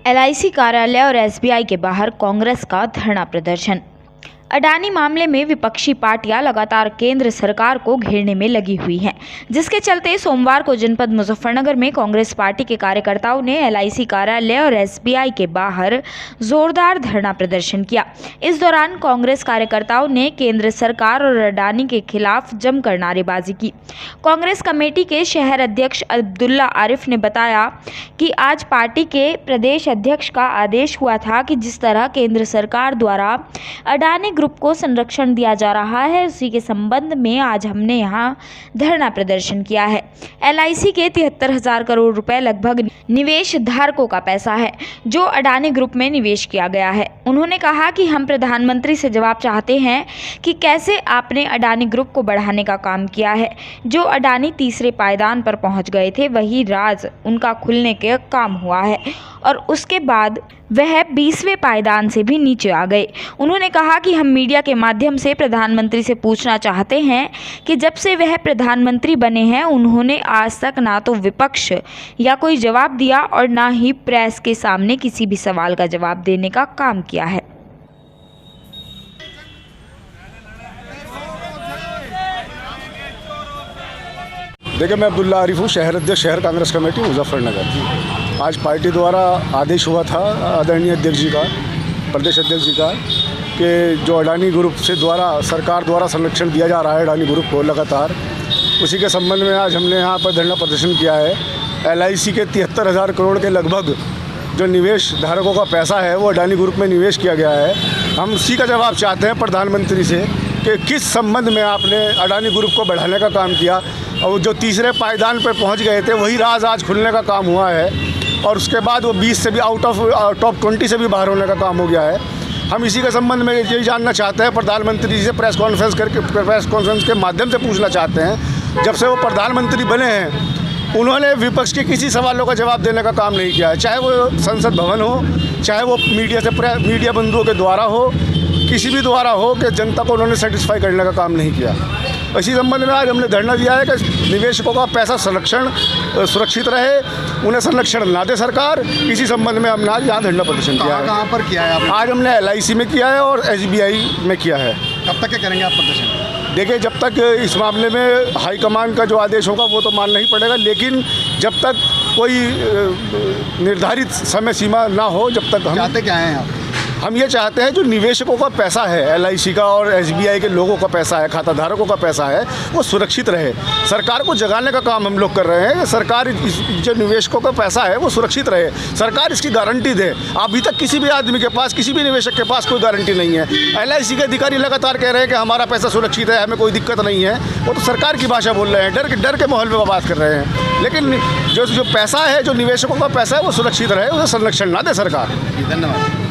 LIC कार्यालय और SBI के बाहर कांग्रेस का धरना प्रदर्शन। अडानी मामले में विपक्षी पार्टियां लगातार केंद्र सरकार को घेरने में लगी हुई हैं, जिसके चलते सोमवार को जनपद मुजफ्फरनगर में कांग्रेस पार्टी के कार्यकर्ताओं ने एलआईसी कार्यालय और एसबीआई के बाहर जोरदार धरना प्रदर्शन किया। इस दौरान कांग्रेस कार्यकर्ताओं ने केंद्र सरकार और अडानी के खिलाफ जमकर नारेबाजी की। कांग्रेस कमेटी के शहर अध्यक्ष अब्दुल्ला आरिफ ने बताया कि आज पार्टी के प्रदेश अध्यक्ष का आदेश हुआ था कि जिस तरह केंद्र सरकार द्वारा अडानी ग्रुप को संरक्षण दिया जा रहा है, उसी के संबंध में आज हमने यहां धरना प्रदर्शन किया है। एलआईसी के 73,000 करोड़ रुपए लगभग निवेश धारकों का पैसा है जो अडानी ग्रुप में निवेश किया गया है। उन्होंने कहा कि हम प्रधानमंत्री से जवाब चाहते हैं कि कैसे आपने अडानी ग्रुप को बढ़ाने का काम किया है। जो अडानी तीसरे पायदान पर पहुंच गए थे, वही राज उनका खुलने के काम हुआ है और उसके बाद वह 20वें पायदान से भी नीचे आ गए। उन्होंने कहा कि हम मीडिया के माध्यम से प्रधानमंत्री से पूछना चाहते हैं कि जब से वह प्रधानमंत्री बने हैं, उन्होंने आज तक ना तो विपक्ष या कोई जवाब दिया और ना ही प्रेस के सामने किसी भी सवाल का जवाब देने का काम किया है। देखिए, मैं अब्दुल्ला आरिफ हूँ, शहर अध्यक्ष शहर कांग्रेस कमेटी मुजफ्फरनगर। आज पार्टी द्वारा आदेश हुआ था आदरणीय अध्यक्ष जी का, प्रदेश अध्यक्ष जी का, कि जो अडानी ग्रुप से सरकार द्वारा संरक्षण दिया जा रहा है अडानी ग्रुप को लगातार, उसी के संबंध में आज हमने यहाँ पर धरना प्रदर्शन किया है। एलआईसी के 73,000 करोड़ के लगभग जो निवेश धारकों का पैसा है वो अडानी ग्रुप में निवेश किया गया है। हम उसी का जवाब चाहते हैं प्रधानमंत्री से कि किस संबंध में आपने अडानी ग्रुप को बढ़ाने का काम किया और जो तीसरे पायदान पर पहुंच गए थे वही राज आज खुलने का काम हुआ है और उसके बाद वो 20 से भी आउट ऑफ टॉप 20 से भी बाहर होने का काम हो गया है। हम इसी के संबंध में यही जानना चाहते हैं, प्रधानमंत्री जी से प्रेस कॉन्फ्रेंस के माध्यम से पूछना चाहते हैं, जब से वो प्रधानमंत्री बने हैं उन्होंने विपक्ष के किसी सवालों का जवाब देने का काम नहीं किया है, चाहे वो संसद भवन हो, चाहे वो मीडिया बंधुओं के द्वारा हो, किसी भी द्वारा हो, कि जनता को उन्होंने सेटिस्फाई करने का काम नहीं किया। इसी संबंध में आज हमने धरना दिया है कि निवेशकों का पैसा सुरक्षित रहे, उन्हें संरक्षण ना दे सरकार। इसी संबंध में हमने आज यहाँ धरना प्रदर्शन किया है। कहाँ पर किया है आपने? आज हमने एलआईसी में किया है और एसबीआई में किया है। कब तक क्या करेंगे आप प्रदर्शन? देखिए, जब तक इस मामले में हाईकमान का जो आदेश होगा वो तो मानना ही पड़ेगा, लेकिन जब तक कोई निर्धारित समय सीमा ना हो, जब तक चाहते क्या हैं आप? हम ये चाहते हैं जो निवेशकों का पैसा है, एलआईसी का और एसबीआई के लोगों का पैसा है, खाताधारकों का पैसा है, वो सुरक्षित रहे। सरकार को जगाने का काम हम लोग कर रहे हैं। सरकार जो निवेशकों का पैसा है वो सुरक्षित रहे, सरकार इसकी गारंटी दे। अभी तक किसी भी आदमी के पास, किसी भी निवेशक के पास कोई गारंटी नहीं है। एलआईसी के अधिकारी लगातार कह रहे हैं कि हमारा पैसा सुरक्षित है, हमें कोई दिक्कत नहीं है। वो तो सरकार की भाषा बोल रहे हैं, डर के माहौल में बात कर रहे हैं। लेकिन जो पैसा है, जो निवेशकों का पैसा है वो सुरक्षित रहे, उसे संरक्षण ना दे सरकार। धन्यवाद।